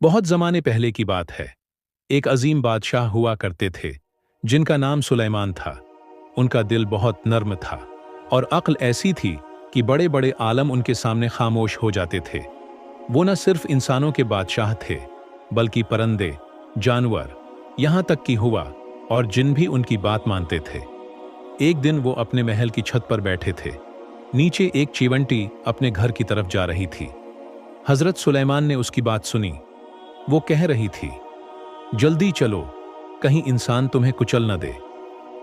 बहुत ज़माने पहले की बात है। एक अजीम बादशाह हुआ करते थे जिनका नाम सुलेमान था। उनका दिल बहुत नर्म था और अक्ल ऐसी थी कि बड़े बड़े आलम उनके सामने खामोश हो जाते थे। वो न सिर्फ इंसानों के बादशाह थे बल्कि परिंदे, जानवर, यहाँ तक कि हुआ और जिन भी उनकी बात मानते थे। एक दिन वो अपने महल की छत पर बैठे थे। नीचे एक चीवंटी अपने घर की तरफ जा रही थी। हजरत सुलेमान ने उसकी बात सुनी। वो कह रही थी, जल्दी चलो, कहीं इंसान तुम्हें कुचल न दे।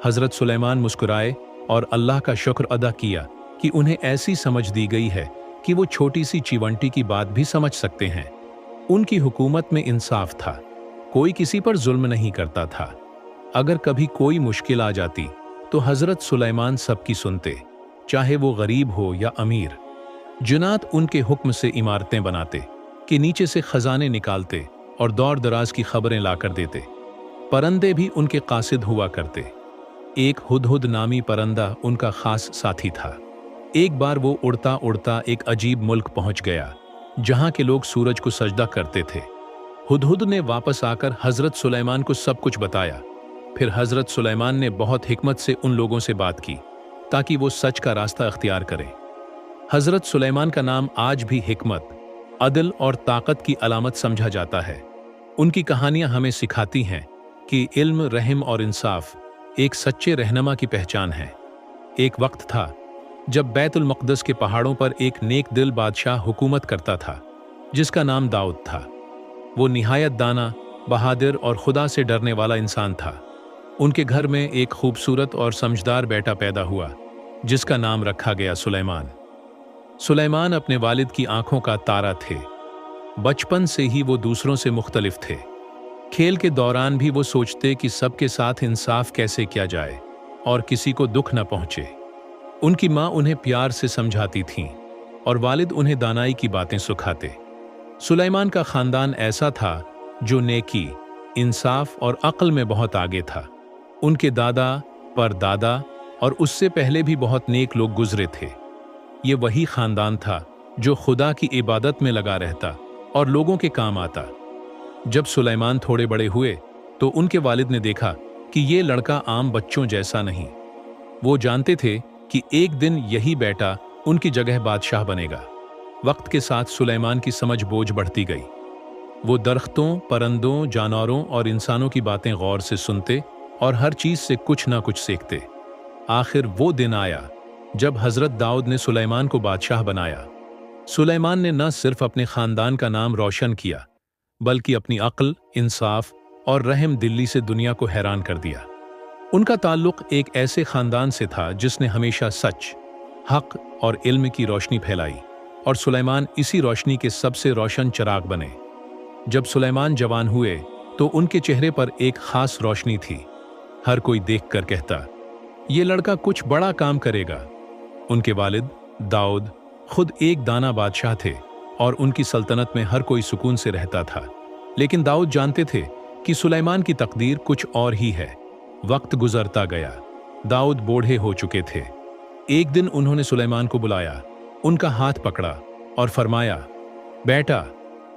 हजरत सुलेमान मुस्कुराए और अल्लाह का शुक्र अदा किया कि उन्हें ऐसी समझ दी गई है कि वो छोटी सी चीवंटी की बात भी समझ सकते हैं। उनकी हुकूमत में इंसाफ था, कोई किसी पर जुल्म नहीं करता था। अगर कभी कोई मुश्किल आ जाती तो हजरत सुलेमान सबकी सुनते, चाहे वो गरीब हो या अमीर। जुनात उनके हुक्म से इमारतें बनाते, कि नीचे से खजाने निकालते और दौर दराज की खबरें लाकर देते। परिंदे भी उनके कासिद हुआ करते। एक हुदहुद नामी परिंदा उनका खास साथी था। एक बार वो उड़ता उड़ता एक अजीब मुल्क पहुंच गया जहां के लोग सूरज को सजदा करते थे। हुदहुद ने वापस आकर हजरत सुलेमान को सब कुछ बताया। फिर हजरत सुलेमान ने बहुत हिकमत से उन लोगों से बात की ताकि वो सच का रास्ता अख्तियार करें। हजरत सुलेमान का नाम आज भी हिकमत, अदल और ताकत की अलामत समझा जाता है। उनकी कहानियां हमें सिखाती हैं कि इल्म, रहम और इंसाफ एक सच्चे रहनुमा की पहचान है। एक वक्त था जब बैतुल मक़दस के पहाड़ों पर एक नेक दिल बादशाह हुकूमत करता था जिसका नाम दाऊद था। वो निहायत दाना, बहादुर और खुदा से डरने वाला इंसान था। उनके घर में एक खूबसूरत और समझदार बेटा पैदा हुआ जिसका नाम रखा गया सुलेमान। सुलेमान अपने वालिद की आंखों का तारा थे। बचपन से ही वो दूसरों से मुख्तलिफ थे। खेल के दौरान भी वो सोचते कि सबके साथ इंसाफ कैसे किया जाए और किसी को दुख न पहुंचे। उनकी माँ उन्हें प्यार से समझाती थीं और वालिद उन्हें दानाई की बातें सिखाते। सुलेमान का खानदान ऐसा था जो नेकी, इंसाफ और अक्ल में बहुत आगे था। उनके दादा, परदादा और उससे पहले भी बहुत नेक लोग गुजरे थे। ये वही खानदान था जो खुदा की इबादत में लगा रहता और लोगों के काम आता। जब सुलेमान थोड़े बड़े हुए तो उनके वालिद ने देखा कि ये लड़का आम बच्चों जैसा नहीं। वो जानते थे कि एक दिन यही बेटा उनकी जगह बादशाह बनेगा। वक्त के साथ सुलेमान की समझ बोझ बढ़ती गई। वो दरख्तों, परिंदों, जानवरों और इंसानों की बातें गौर से सुनते और हर चीज से कुछ ना कुछ सीखते। आखिर वो दिन आया जब हजरत दाऊद ने सुलेमान को बादशाह बनाया। सुलेमान ने न सिर्फ अपने खानदान का नाम रोशन किया बल्कि अपनी अक्ल, इंसाफ और रहम दिली से दुनिया को हैरान कर दिया। उनका ताल्लुक एक ऐसे खानदान से था जिसने हमेशा सच, हक और इल्म की रोशनी फैलाई और सुलेमान इसी रोशनी के सबसे रोशन चिराग बने। जब सुलेमान जवान हुए तो उनके चेहरे पर एक खास रोशनी थी। हर कोई देखकर कहता, ये लड़का कुछ बड़ा काम करेगा। उनके वालिद दाऊद खुद एक दाना बादशाह थे और उनकी सल्तनत में हर कोई सुकून से रहता था। लेकिन दाऊद जानते थे कि सुलेमान की तकदीर कुछ और ही है। वक्त गुजरता गया, दाऊद बूढ़े हो चुके थे। एक दिन उन्होंने सुलेमान को बुलाया, उनका हाथ पकड़ा और फरमाया, बेटा,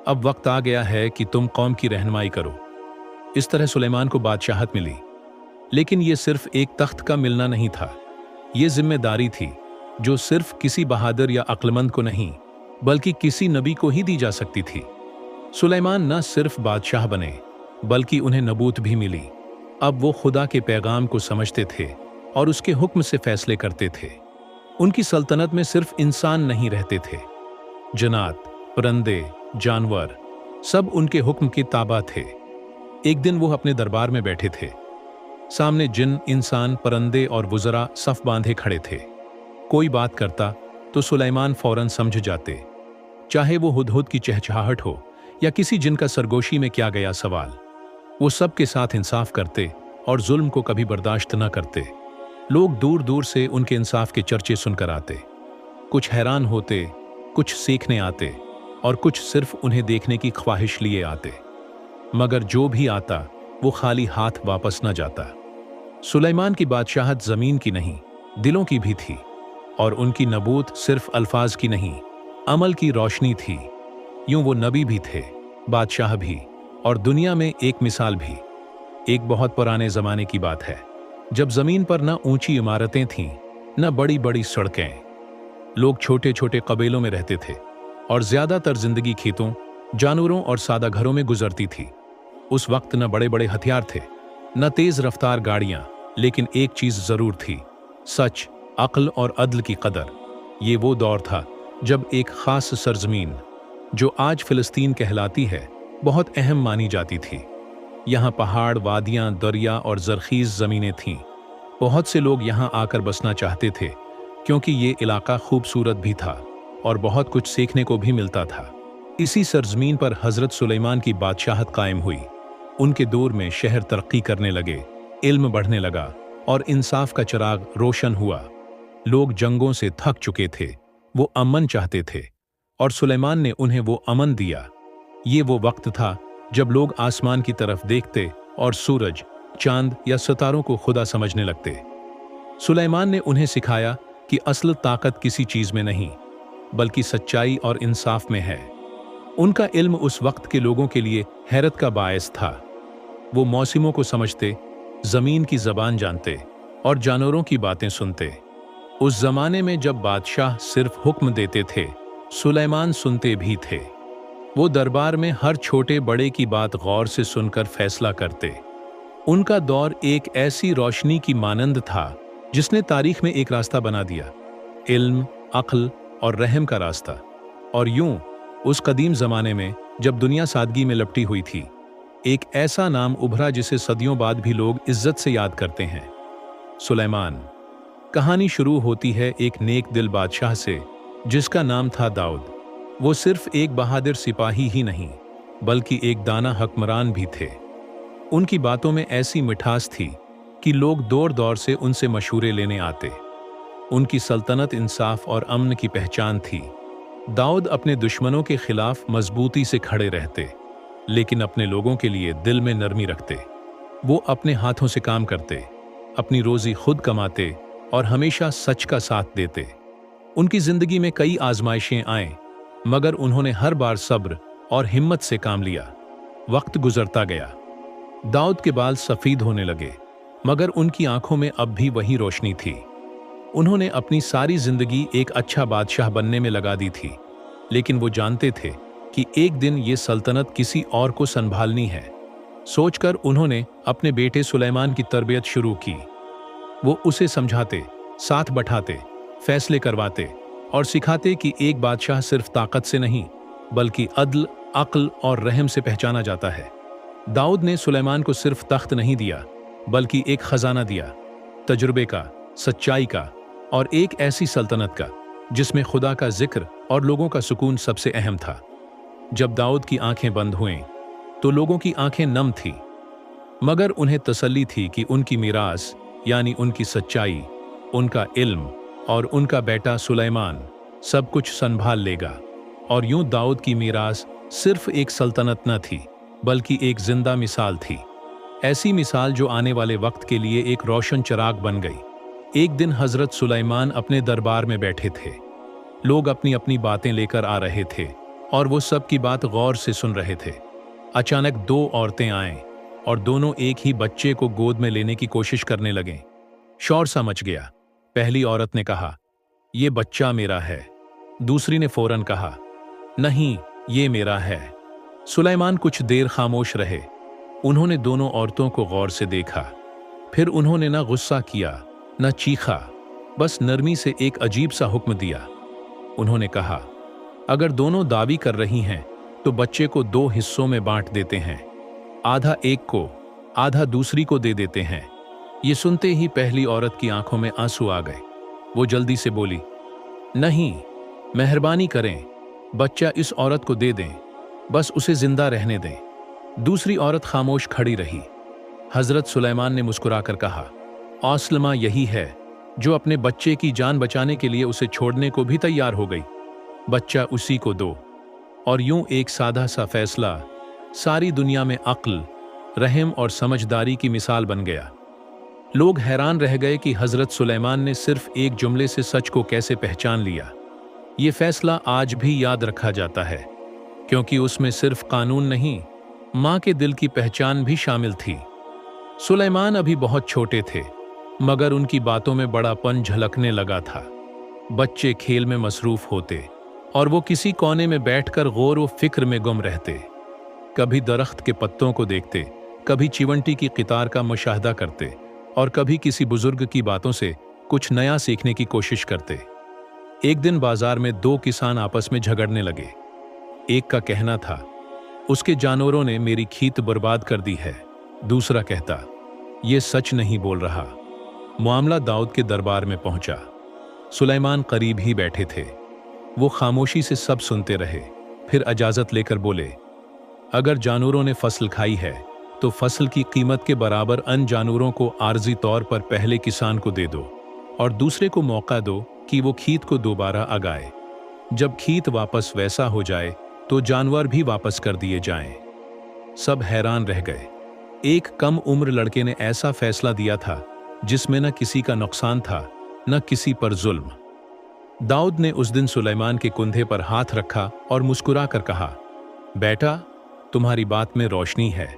अब वक्त आ गया है कि तुम कौम की रहनुमाई करो। इस तरह सुलेमान को बादशाहत मिली। लेकिन ये सिर्फ एक तख्त का मिलना नहीं था। ये जिम्मेदारी थी जो सिर्फ किसी बहादुर या अक्लमंद को नहीं बल्कि किसी नबी को ही दी जा सकती थी। सुलेमान न सिर्फ बादशाह बने बल्कि उन्हें नबूत भी मिली। अब वो खुदा के पैगाम को समझते थे और उसके हुक्म से फैसले करते थे। उनकी सल्तनत में सिर्फ इंसान नहीं रहते थे। जन्नात, परिंदे, जानवर सब उनके हुक्म के ताबा थे। एक दिन वो अपने दरबार में बैठे थे। सामने जिन, इंसान, परिंदे और वुज़रा सफ बांधे खड़े थे। कोई बात करता तो सुलेमान फौरन समझ जाते, चाहे वो हुदहुद की चहचहाहट हो या किसी जिन का सरगोशी में किया गया सवाल। वो सब के साथ इंसाफ करते और जुल्म को कभी बर्दाश्त न करते। लोग दूर दूर से उनके इंसाफ के चर्चे सुनकर आते। कुछ हैरान होते, कुछ सीखने आते और कुछ सिर्फ उन्हें देखने की ख्वाहिश लिए आते। मगर जो भी आता वो खाली हाथ वापस न जाता। सुलेमान की बादशाहत जमीन की नहीं, दिलों की भी थी और उनकी नबूत सिर्फ अल्फाज की नहीं, अमल की रोशनी थी। यूं वो नबी भी थे बादशाह भी और दुनिया में एक मिसाल भी। एक बहुत पुराने जमाने की बात है, जब जमीन पर न ऊंची इमारतें थीं, न बड़ी बड़ी सड़कें। लोग छोटे छोटे कबीलों में रहते थे और ज्यादातर जिंदगी खेतों, जानवरों और सादा घरों में गुजरती थी। उस वक्त न बड़े बड़े हथियार थे, न तेज रफ्तार गाड़ियां, लेकिन एक चीज जरूर थी, सच, अक्ल और अदल की कदर। ये वो दौर था जब एक खास सरजमीन, जो आज फिलिस्तीन कहलाती है, बहुत अहम मानी जाती थी। यहाँ पहाड़, वादियां, दरिया और जरखीज जमीनें थीं। बहुत से लोग यहाँ आकर बसना चाहते थे, क्योंकि ये इलाका खूबसूरत भी था और बहुत कुछ सीखने को भी मिलता था। इसी सरजमीन पर हजरत सुलेमान की बादशाहत कायम हुई। उनके दौर में शहर तरक्की करने लगे, इल्म बढ़ने लगा और इंसाफ का चिराग रोशन हुआ। लोग जंगों से थक चुके थे, वो अमन चाहते थे और सुलेमान ने उन्हें वो अमन दिया। ये वो वक्त था जब लोग आसमान की तरफ देखते और सूरज, चांद या सितारों को खुदा समझने लगते। सुलेमान ने उन्हें सिखाया कि असल ताकत किसी चीज में नहीं, बल्कि सच्चाई और इंसाफ में है। उनका इल्म उस वक्त के लोगों के लिए हैरत का बायस था। वो मौसमों को समझते, जमीन की जबान जानते और जानवरों की बातें सुनते। उस जमाने में जब बादशाह सिर्फ हुक्म देते थे, सुलेमान सुनते भी थे। वो दरबार में हर छोटे बड़े की बात गौर से सुनकर फैसला करते। उनका दौर एक ऐसी रोशनी की मानंद था जिसने तारीख में एक रास्ता बना दिया, इल्म, अक्ल और रहम का रास्ता। और यूं उस कदीम जमाने में जब दुनिया सादगी में लपटी हुई थी, एक ऐसा नाम उभरा जिसे सदियों बाद भी लोग इज्जत से याद करते हैं, सुलेमान। कहानी शुरू होती है एक नेक दिल बादशाह से जिसका नाम था दाऊद। वो सिर्फ एक बहादुर सिपाही ही नहीं, बल्कि एक दाना हुक्मरान भी थे। उनकी बातों में ऐसी मिठास थी कि लोग दौर दौर से उनसे मशवरे लेने आते। उनकी सल्तनत इंसाफ और अमन की पहचान थी। दाऊद अपने दुश्मनों के खिलाफ मजबूती से खड़े रहते, लेकिन अपने लोगों के लिए दिल में नरमी रखते। वो अपने हाथों से काम करते, अपनी रोजी खुद कमाते और हमेशा सच का साथ देते। उनकी जिंदगी में कई आजमाइशें आए, मगर उन्होंने हर बार सब्र और हिम्मत से काम लिया। वक्त गुजरता गया, दाऊद के बाल सफेद होने लगे, मगर उनकी आंखों में अब भी वही रोशनी थी। उन्होंने अपनी सारी जिंदगी एक अच्छा बादशाह बनने में लगा दी थी, लेकिन वो जानते थे कि एक दिन ये सल्तनत किसी और को संभालनी है। सोचकर उन्होंने अपने बेटे सुलेमान की तरबियत शुरू की। वो उसे समझाते, साथ बैठाते, फैसले करवाते और सिखाते कि एक बादशाह सिर्फ ताकत से नहीं, बल्कि अदल, अक्ल और रहम से पहचाना जाता है। दाऊद ने सुलेमान को सिर्फ तख्त नहीं दिया, बल्कि एक खजाना दिया, तजुर्बे का, सच्चाई का और एक ऐसी सल्तनत का जिसमें खुदा का जिक्र और लोगों का सुकून सबसे अहम था। जब दाऊद की आंखें बंद हुईं, तो लोगों की आंखें नम थीं, मगर उन्हें तसल्ली थी कि उनकी मीरास, यानी उनकी सच्चाई, उनका इल्म और उनका बेटा सुलेमान सब कुछ संभाल लेगा। और यूं दाऊद की मीरास सिर्फ एक सल्तनत न थी, बल्कि एक जिंदा मिसाल थी। ऐसी मिसाल जो आने वाले वक्त के लिए एक रोशन चिराग बन गई। एक दिन हजरत सुलेमान अपने दरबार में बैठे थे। लोग अपनी अपनी बातें लेकर आ रहे थे और वो सब की बात गौर से सुन रहे थे। अचानक दो औरतें आईं और दोनों एक ही बच्चे को गोद में लेने की कोशिश करने लगें। शोर सा मच गया। पहली औरत ने कहा, "ये बच्चा मेरा है।" दूसरी ने फौरन कहा, "नहीं, ये मेरा है।" सुलेमान कुछ देर खामोश रहे। उन्होंने दोनों औरतों को गौर से देखा। फिर उन्होंने न गुस्सा किया, न चीखा, बस नरमी से एक अजीब सा हुक्म दिया। उन्होंने कहा, "अगर दोनों दावी कर रही हैं, तो बच्चे को दो हिस्सों में बांट देते हैं। आधा एक को, आधा दूसरी को दे देते हैं।" ये सुनते ही पहली औरत की आंखों में आंसू आ गए। वो जल्दी से बोली, "नहीं, मेहरबानी करें, बच्चा इस औरत को दे दें, बस उसे जिंदा रहने दें।" दूसरी औरत खामोश खड़ी रही। हजरत सुलेमान ने मुस्कुराकर कहा, "औस्लमा यही है जो अपने बच्चे की जान बचाने के लिए उसे छोड़ने को भी तैयार हो गई। बच्चा उसी को दो।" और यूं एक सादा सा फैसला सारी दुनिया में अक्ल, रहम और समझदारी की मिसाल बन गया। लोग हैरान रह गए कि हजरत सुलेमान ने सिर्फ एक जुमले से सच को कैसे पहचान लिया। ये फैसला आज भी याद रखा जाता है। क्योंकि उसमें सिर्फ कानून नहीं, माँ के दिल की पहचान भी शामिल थी। सुलेमान अभी बहुत छोटे थे, मगर उनकी बातों में बड़ापन झलकने लगा था। बच्चे खेल में मसरूफ होते और वो किसी कोने में बैठकर गौर व फिक्र में गुम रहते। कभी दरख्त के पत्तों को देखते, कभी चिवंटी की कितार का मुशाहदा करते और कभी किसी बुजुर्ग की बातों से कुछ नया सीखने की कोशिश करते। एक दिन बाजार में दो किसान आपस में झगड़ने लगे। एक का कहना था, उसके जानवरों ने मेरी खेत बर्बाद कर दी है। दूसरा कहता, ये सच नहीं बोल रहा। मामला दाऊद के दरबार में पहुंचा। सुलेमान करीब ही बैठे थे। वो खामोशी से सब सुनते रहे, फिर इजाजत लेकर बोले, अगर जानवरों ने फसल खाई है तो फसल की कीमत के बराबर अन्य जानवरों को आर्जी तौर पर पहले किसान को दे दो और दूसरे को मौका दो कि वो खेत को दोबारा उगाए। जब खेत वापस वैसा हो जाए तो जानवर भी वापस कर दिए जाएं। सब हैरान रह गए। एक कम उम्र लड़के ने ऐसा फैसला दिया था जिसमें न किसी का नुकसान था, न किसी पर जुल्म। दाऊद ने उस दिन सुलेमान के कंधे पर हाथ रखा और मुस्कुरा कर कहा, बेटा, तुम्हारी बात में रोशनी है।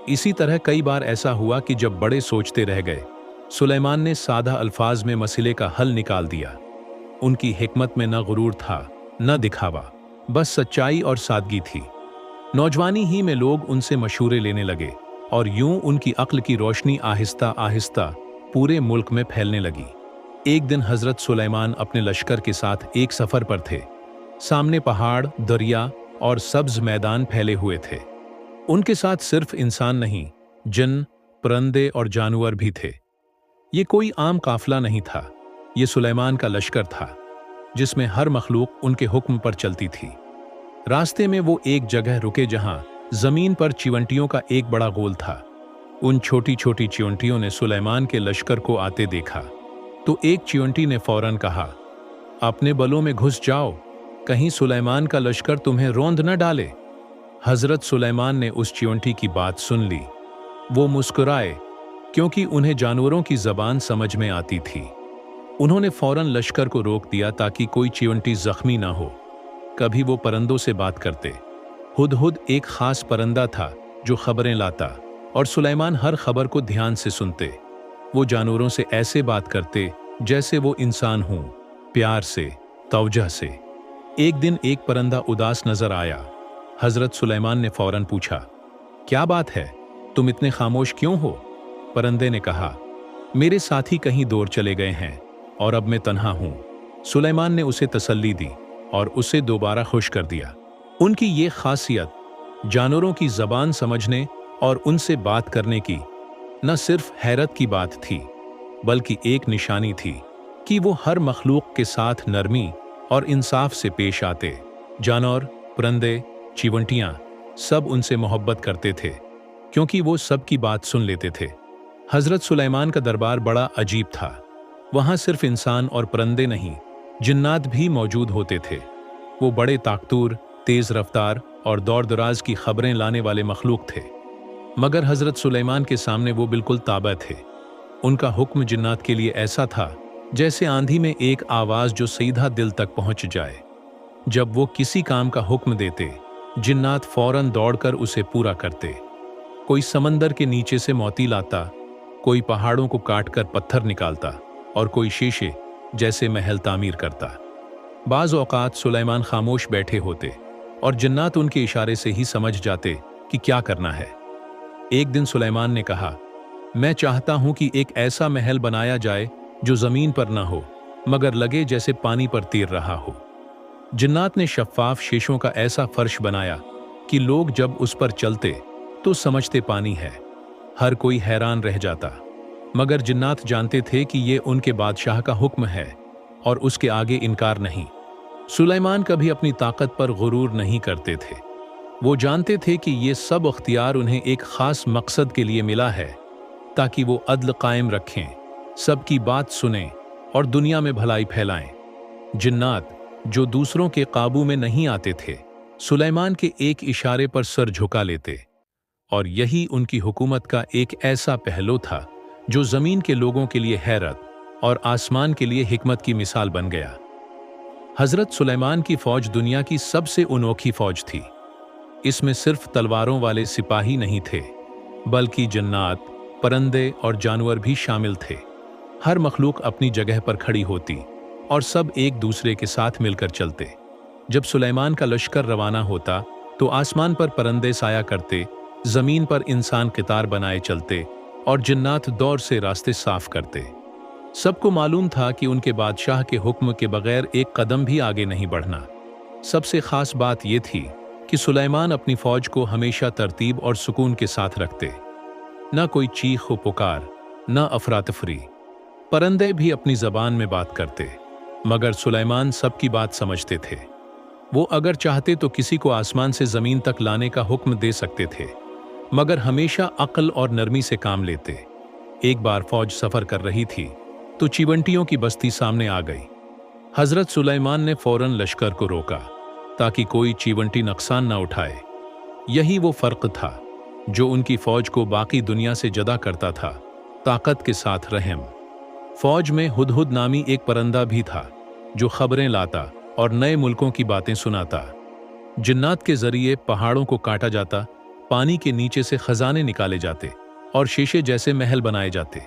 इसी तरह कई बार ऐसा हुआ कि जब बड़े सोचते रह गए, सुलेमान ने सादा अल्फाज में मसले का हल निकाल दिया। उनकी हिकमत में न गुरूर था, न दिखावा, बस सच्चाई और सादगी थी। नौजवानी ही में लोग उनसे मशूरे लेने लगे और यूं उनकी अक्ल की रोशनी आहिस्ता आहिस्ता पूरे मुल्क में फैलने लगी। एक दिन हजरत सुलेमान अपने लश्कर के साथ एक सफर पर थे। सामने पहाड़, दरिया और सब्ज मैदान फैले हुए थे। उनके साथ सिर्फ इंसान नहीं, जिन, परिंदे और जानवर भी थे। ये कोई आम काफिला नहीं था, ये सुलेमान का लश्कर था, जिसमें हर मखलूक उनके हुक्म पर चलती थी। रास्ते में वो एक जगह रुके जहां जमीन पर चिवंटियों का एक बड़ा गोल था। उन छोटी छोटी चिवंटियों ने सुलेमान के लश्कर को आते देखा तो एक चिवंटी ने फौरन कहा, अपने बलों में घुस जाओ, कहीं सुलेमान का लश्कर तुम्हें रौंद न डाले। हजरत सुलेमान ने उस चिवंटी की बात सुन ली। वो मुस्कुराए, क्योंकि उन्हें जानवरों की जबान समझ में आती थी। उन्होंने फौरन लश्कर को रोक दिया ताकि कोई चिवंटी जख्मी ना हो। कभी वो परिंदों से बात करते। हुदहुद एक खास परिंदा था जो खबरें लाता और सुलेमान हर खबर को ध्यान से सुनते। वो जानवरों से ऐसे बात करते जैसे वो इंसान हों, प्यार से, तवज्जो से। एक दिन एक परिंदा उदास नजर आया। हजरत सुलेमान ने फौरन पूछा, क्या बात है, तुम इतने खामोश क्यों हो? परिंदे ने कहा, मेरे साथी कहीं दूर चले गए हैं और अब मैं तन्हा हूं। सुलेमान ने उसे तसल्ली दी और उसे दोबारा खुश कर दिया। उनकी ये खासियत जानवरों की जबान समझने और उनसे बात करने की न सिर्फ हैरत की बात थी, बल्कि एक निशानी थी कि वो हर मखलूक के साथ नरमी और इंसाफ से पेश आते। जानवर, परिंदे, चिवंटियां सब उनसे मोहब्बत करते थे, क्योंकि वो सबकी बात सुन लेते थे। हजरत सुलेमान का दरबार बड़ा अजीब था। वहां सिर्फ इंसान और परिंदे नहीं, जिन्नात भी मौजूद होते थे। वो बड़े ताकतूर, तेज रफ्तार और दौर दराज की खबरें लाने वाले मखलूक थे। मगर हजरत सुलेमान के सामने वो बिल्कुल ताबा थे। उनका हुक्म जिन्नात के लिए ऐसा था जैसे आंधी में एक आवाज जो सीधा दिल तक पहुंच जाए। जब वो किसी काम का हुक्म देते, जिन्नात फौरन दौड़कर उसे पूरा करते। कोई समंदर के नीचे से मोती लाता, कोई पहाड़ों को काटकर पत्थर निकालता और कोई शीशे जैसे महल तामीर करता। बाज़ औक़ात सुलेमान खामोश बैठे होते और जिन्नात उनके इशारे से ही समझ जाते कि क्या करना है। एक दिन सुलेमान ने कहा, मैं चाहता हूं कि एक ऐसा महल बनाया जाए जो जमीन पर ना हो, मगर लगे जैसे पानी पर तैर रहा हो। जिन्नात ने शफ्फाफ शीशों का ऐसा फर्श बनाया कि लोग जब उस पर चलते तो समझते पानी है। हर कोई हैरान रह जाता, मगर जिन्नात जानते थे कि ये उनके बादशाह का हुक्म है और उसके आगे इनकार नहीं। सुलेमान कभी अपनी ताकत पर गुरूर नहीं करते थे। वो जानते थे कि ये सब अख्तियार उन्हें एक खास मकसद के लिए मिला है, ताकि वो अदल कायम रखें, सबकी बात सुनें और दुनिया में भलाई फैलाएं। जिन्नात जो दूसरों के काबू में नहीं आते थे, सुलेमान के एक इशारे पर सर झुका लेते, और यही उनकी हुकूमत का एक ऐसा पहलू था जो जमीन के लोगों के लिए हैरत और आसमान के लिए हिकमत की मिसाल बन गया। हजरत सुलेमान की फौज दुनिया की सबसे अनोखी फौज थी। इसमें सिर्फ तलवारों वाले सिपाही नहीं थे, बल्कि जन्नात, परिंदे और जानवर भी शामिल थे। हर मखलूक अपनी जगह पर खड़ी होती और सब एक दूसरे के साथ मिलकर चलते। जब सुलेमान का लश्कर रवाना होता तो आसमान पर परिंदे साया करते, जमीन पर इंसान कितार बनाए चलते और जिन्नात दौर से रास्ते साफ करते। सबको मालूम था कि उनके बादशाह के हुक्म के बगैर एक कदम भी आगे नहीं बढ़ना। सबसे खास बात यह थी कि सुलेमान अपनी फौज को हमेशा तरतीब और सुकून के साथ रखते। न कोई चीख व पुकार, न अफरातफरी। परिंदे भी अपनी जबान में बात करते, मगर सुलेमान सबकी बात समझते थे। वो अगर चाहते तो किसी को आसमान से जमीन तक लाने का हुक्म दे सकते थे, मगर हमेशा अक्ल और नरमी से काम लेते। एक बार फौज सफर कर रही थी तो चीवंटियों की बस्ती सामने आ गई। हजरत सुलेमान ने फौरन लश्कर को रोका ताकि कोई चीवंटी नुकसान न उठाए। यही वो फर्क था जो उनकी फौज को बाकी दुनिया से जुदा करता था, ताकत के साथ रहम। फौज में हुदहुद नामी एक परिंदा भी था जो खबरें लाता और नए मुल्कों की बातें सुनाता। जिन्नात के जरिए पहाड़ों को काटा जाता, पानी के नीचे से खजाने निकाले जाते और शीशे जैसे महल बनाए जाते।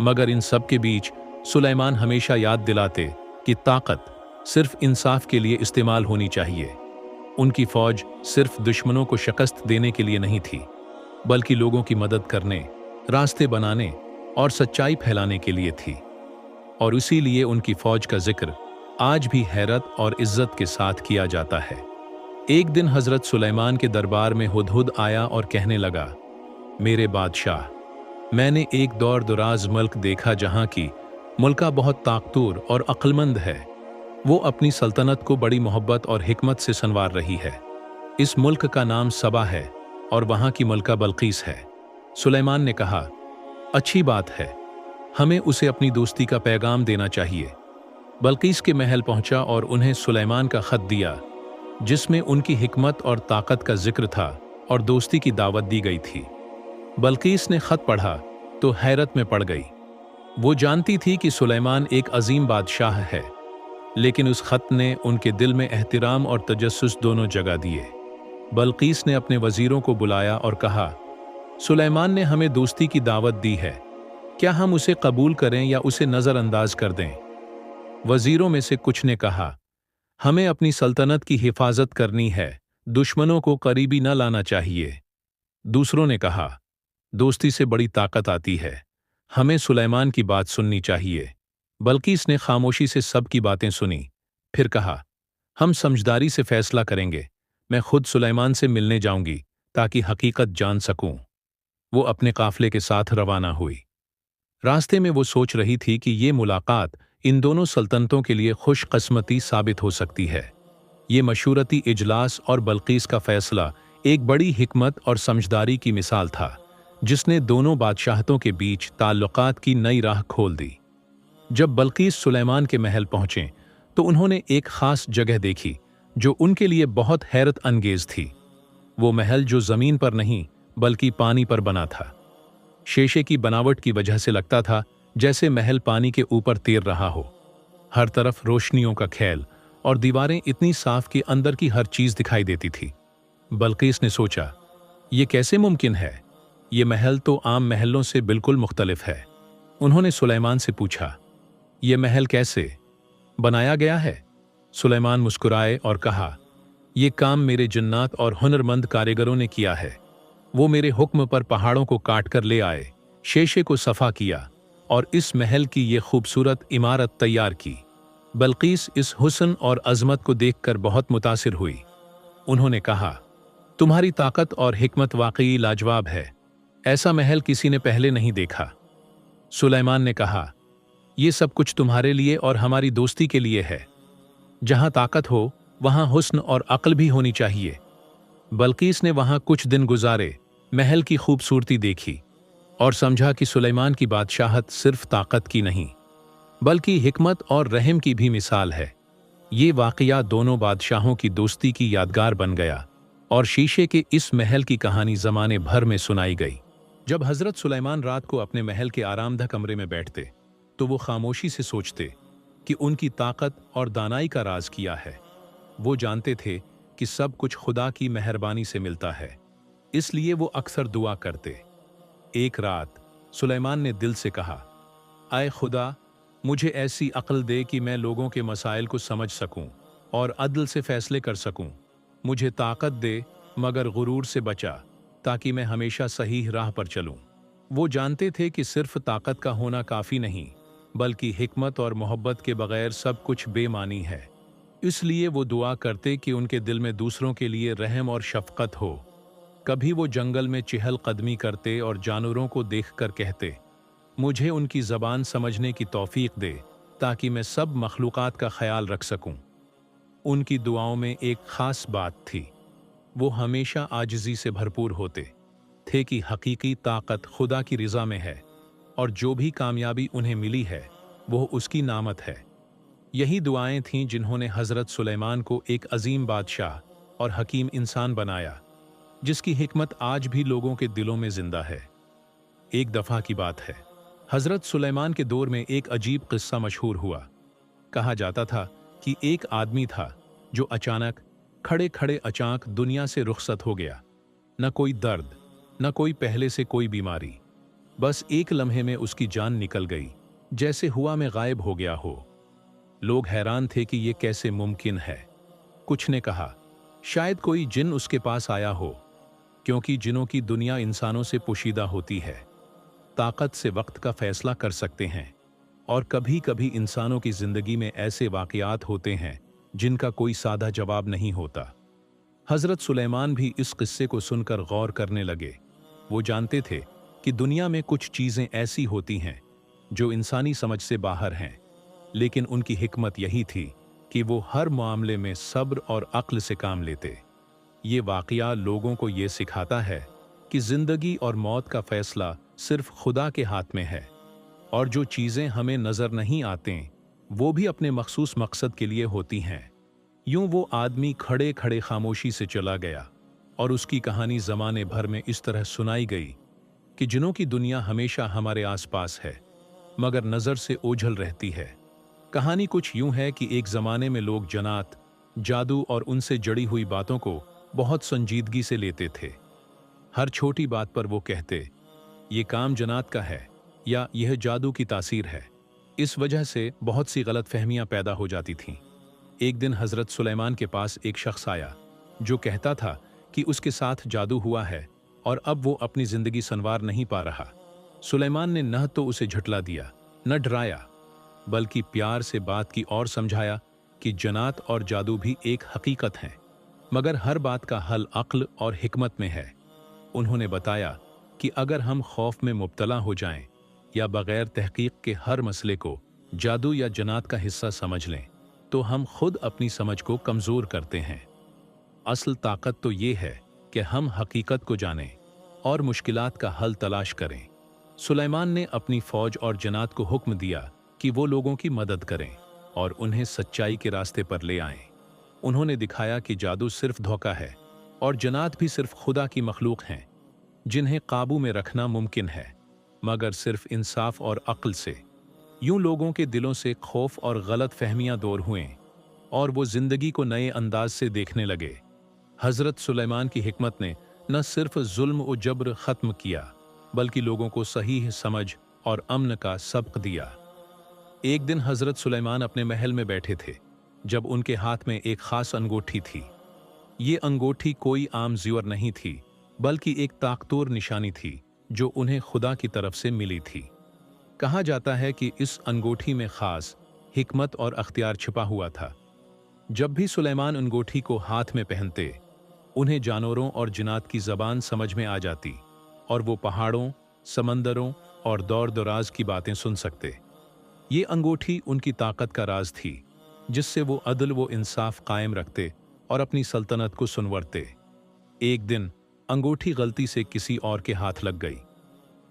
मगर इन सब के बीच सुलेमान हमेशा याद दिलाते कि ताकत सिर्फ इंसाफ के लिए इस्तेमाल होनी चाहिए। उनकी फौज सिर्फ दुश्मनों को शिकस्त देने के लिए नहीं थी, बल्कि लोगों की मदद करने, रास्ते बनाने और सच्चाई फैलाने के लिए थी। और इसीलिए उनकी फौज का जिक्र आज भी हैरत और इज्जत के साथ किया जाता है। एक दिन हजरत सुलेमान के दरबार में हुदहुद आया और कहने लगा, मेरे बादशाह, मैंने एक दौर दराज मुल्क देखा जहां की मुल्का बहुत ताकतवर और अक्लमंद है। वो अपनी सल्तनत को बड़ी मोहब्बत और हिकमत से संवार रही है। इस मुल्क का नाम सबा है और वहां की मलका बल्कीस है। सुलेमान ने कहा, अच्छी बात है, हमें उसे अपनी दोस्ती का पैगाम देना चाहिए। बल्कीस के महल पहुंचा और उन्हें सुलेमान का खत दिया, जिसमें उनकी हिकमत और ताकत का जिक्र था और दोस्ती की दावत दी गई थी। बल्कीस ने खत पढ़ा तो हैरत में पड़ गई। वो जानती थी कि सुलेमान एक अजीम बादशाह है, लेकिन उस खत ने उनके दिल में एहतिराम और तजस्सुस दोनों जगा दिए। बल्कीस ने अपने वजीरों को बुलाया और कहा, सुलेमान ने हमें दोस्ती की दावत दी है, क्या हम उसे कबूल करें या उसे नज़रअंदाज कर दें? वजीरों में से कुछ ने कहा, हमें अपनी सल्तनत की हिफाजत करनी है, दुश्मनों को करीबी न लाना चाहिए। दूसरों ने कहा, दोस्ती से बड़ी ताकत आती है, हमें सुलेमान की बात सुननी चाहिए। बल्कीस ने खामोशी से सबकी बातें सुनी, फिर कहा, हम समझदारी से फैसला करेंगे। मैं खुद सुलेमान से मिलने जाऊंगी ताकि हकीकत जान सकूं। वो अपने काफिले के साथ रवाना हुई। रास्ते में वो सोच रही थी कि ये मुलाकात इन दोनों सल्तनतों के लिए खुशकिस्मती साबित हो सकती है। ये मशूरती इजलास और बल्कीस का फैसला एक बड़ी हिकमत और समझदारी की मिसाल था, जिसने दोनों बादशाहतों के बीच ताल्लुकात की नई राह खोल दी। जब बल्कीस सुलेमान के महल पहुंचे तो उन्होंने एक खास जगह देखी जो उनके लिए बहुत हैरत अंगेज थी। वो महल जो जमीन पर नहीं बल्कि पानी पर बना था। शीशे की बनावट की वजह से लगता था जैसे महल पानी के ऊपर तैर रहा हो। हर तरफ रोशनियों का खेल और दीवारें इतनी साफ कि अंदर की हर चीज दिखाई देती थी। बल्कीस ने सोचा, ये कैसे मुमकिन है? ये महल तो आम महलों से बिल्कुल मुख्तलिफ है। उन्होंने सुलेमान से पूछा, ये महल कैसे बनाया गया है? सुलेमान मुस्कुराए और कहा, ये काम मेरे जन्नात और हुनरमंद कारीगरों ने किया है। वो मेरे हुक्म पर पहाड़ों को काट कर ले आए, शीशे को सफा किया और इस महल की ये खूबसूरत इमारत तैयार की। बल्कीस इस हुस्न और अजमत को देखकर बहुत मुतासिर हुई। उन्होंने कहा, तुम्हारी ताकत और हिकमत वाकई लाजवाब है, ऐसा महल किसी ने पहले नहीं देखा। सुलेमान ने कहा, ये सब कुछ तुम्हारे लिए और हमारी दोस्ती के लिए है। जहां ताकत हो वहां हुस्न और अक्ल भी होनी चाहिए। बल्कीस ने वहां कुछ दिन गुजारे, महल की खूबसूरती देखी और समझा कि सुलेमान की बादशाहत सिर्फ ताकत की नहीं बल्कि हिकमत और रहम की भी मिसाल है। ये वाकया दोनों बादशाहों की दोस्ती की यादगार बन गया और शीशे के इस महल की कहानी जमाने भर में सुनाई गई। जब हजरत सुलेमान रात को अपने महल के आरामदा कमरे में बैठते तो वो खामोशी से सोचते, कि उनकी ताकत और दानाई का राज किया है। वो जानते थे कि सब कुछ खुदा की मेहरबानी से मिलता है, इसलिए वो अक्सर दुआ करते। एक रात सुलेमान ने दिल से कहा, आए खुदा, मुझे ऐसी अक्ल दे कि मैं लोगों के मसाइल को समझ सकूं और अदल से फैसले कर सकूं। मुझे ताकत दे, मगर गुरूर से बचा, ताकि मैं हमेशा सही राह पर चलूं। वो जानते थे कि सिर्फ ताकत का होना काफी नहीं, बल्कि हिकमत और मोहब्बत के बगैर सब कुछ बेमानी है। इसलिए वो दुआ करते कि उनके दिल में दूसरों के लिए रहम और शफकत हो। कभी वो जंगल में चहल कदमी करते और जानवरों को देखकर कहते, मुझे उनकी ज़बान समझने की तौफीक दे, ताकि मैं सब मखलूक़ात का ख्याल रख सकूं। उनकी दुआओं में एक ख़ास बात थी, वो हमेशा आजिज़ी से भरपूर होते थे कि हकीकी ताकत खुदा की रज़ा में है, और जो भी कामयाबी उन्हें मिली है वो उसकी नामत है। यही दुआएं थीं जिन्होंने हज़रत सुलेमान को एक अजीम बादशाह और हकीम इंसान बनाया, जिसकी हिकमत आज भी लोगों के दिलों में जिंदा है। एक दफ़ा की बात है, हज़रत सुलेमान के दौर में एक अजीब किस्सा मशहूर हुआ। कहा जाता था कि एक आदमी था जो अचानक खड़े खड़े अचानक दुनिया से रुखसत हो गया। न कोई दर्द, न कोई पहले से कोई बीमारी, बस एक लम्हे में उसकी जान निकल गई, जैसे हुआ में गायब हो गया हो। लोग हैरान थे कि ये कैसे मुमकिन है। कुछ ने कहा, शायद कोई जिन उसके पास आया हो, क्योंकि जिनों की दुनिया इंसानों से पोशीदा होती है, ताकत से वक्त का फैसला कर सकते हैं, और कभी कभी इंसानों की जिंदगी में ऐसे वाक़यात होते हैं जिनका कोई सादा जवाब नहीं होता। हज़रत सुलेमान भी इस किस्से को सुनकर गौर करने लगे। वो जानते थे कि दुनिया में कुछ चीज़ें ऐसी होती हैं जो इंसानी समझ से बाहर हैं, लेकिन उनकी हिकमत यही थी कि वो हर मामले में सब्र और अक्ल से काम लेते। ये वाक़या लोगों को ये सिखाता है कि ज़िंदगी और मौत का फ़ैसला सिर्फ खुदा के हाथ में है, और जो चीज़ें हमें नज़र नहीं आते वो भी अपने मखसूस मकसद के लिए होती हैं। यूं वो आदमी खड़े खड़े खामोशी से चला गया, और उसकी कहानी ज़माने भर में इस तरह सुनाई गई कि जिनों की दुनिया हमेशा हमारे आसपास है, मगर नज़र से ओझल रहती है। कहानी कुछ यूं है कि एक ज़माने में लोग जन्नात, जादू और उनसे जड़ी हुई बातों को बहुत संजीदगी से लेते थे। हर छोटी बात पर वो कहते, ये काम जन्नात का है, या यह जादू की तासीर है। इस वजह से बहुत सी गलत फहमियाँ पैदा हो जाती थीं। एक दिन हज़रत सुलेमान के पास एक शख्स आया जो कहता था कि उसके साथ जादू हुआ है और अब वो अपनी ज़िंदगी संवार नहीं पा रहा। सुलेमान ने न तो उसे झुठला दिया, न डराया, बल्कि प्यार से बात की और समझाया कि जन्नात और जादू भी एक हकीकत हैं, मगर हर बात का हल अक्ल और हिकमत में है। उन्होंने बताया कि अगर हम खौफ में मुब्तला हो जाएं या बगैर तहकीक के हर मसले को जादू या जन्नात का हिस्सा समझ लें, तो हम खुद अपनी समझ को कमज़ोर करते हैं। असल ताकत तो ये है कि हम हकीकत को जानें और मुश्किलात का हल तलाश करें। सुलेमान ने अपनी फ़ौज और जन्नात को हुक्म दिया कि वो लोगों की मदद करें और उन्हें सच्चाई के रास्ते पर ले आएं। उन्होंने दिखाया कि जादू सिर्फ धोखा है और जन्नात भी सिर्फ खुदा की मखलूक हैं, जिन्हें काबू में रखना मुमकिन है, मगर सिर्फ इंसाफ और अक्ल से। यूं लोगों के दिलों से खौफ और गलत फहमियां दूर हुएं और वो जिंदगी को नए अंदाज से देखने लगे। हज़रत सुलेमान की हिकमत ने न सिर्फ जुल्म और जबर ख़त्म किया, बल्कि लोगों को सही समझ और अमन का सबक दिया। एक दिन हज़रत सुलेमान अपने महल में बैठे थे, जब उनके हाथ में एक ख़ास अंगूठी थी। ये अंगूठी कोई आम ज़ेवर नहीं थी, बल्कि एक ताकतवर निशानी थी जो उन्हें खुदा की तरफ से मिली थी। कहा जाता है कि इस अंगूठी में ख़ास हिकमत और अख्तियार छिपा हुआ था। जब भी सुलेमान अंगूठी को हाथ में पहनते, उन्हें जानवरों और जिन्नात की ज़बान समझ में आ जाती, और वो पहाड़ों, समंदरों और दौर दराज की बातें सुन सकते। ये अंगूठी उनकी ताकत का राज थी, जिससे वो अदल व इंसाफ कायम रखते और अपनी सल्तनत को सुनवरते। एक दिन अंगूठी गलती से किसी और के हाथ लग गई।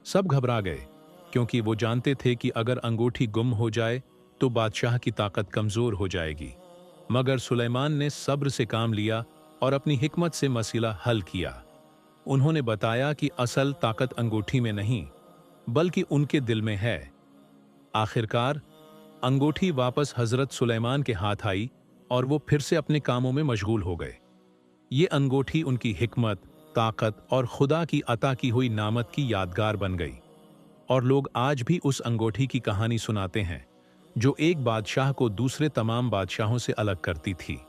सब घबरा गए, क्योंकि वो जानते थे कि अगर अंगूठी गुम हो जाए तो बादशाह की ताकत कमज़ोर हो जाएगी। मगर सुलेमान ने सब्र से काम लिया और अपनी हिकमत से मसला हल किया। उन्होंने बताया कि असल ताकत अंगूठी में नहीं, बल्कि उनके दिल में है। आखिरकार अंगूठी वापस हजरत सुलेमान के हाथ आई और वो फिर से अपने कामों में मशगूल हो गए। ये अंगूठी उनकी हिकमत, ताकत और खुदा की अता की हुई नामत की यादगार बन गई, और लोग आज भी उस अंगूठी की कहानी सुनाते हैं जो एक बादशाह को दूसरे तमाम बादशाहों से अलग करती थी।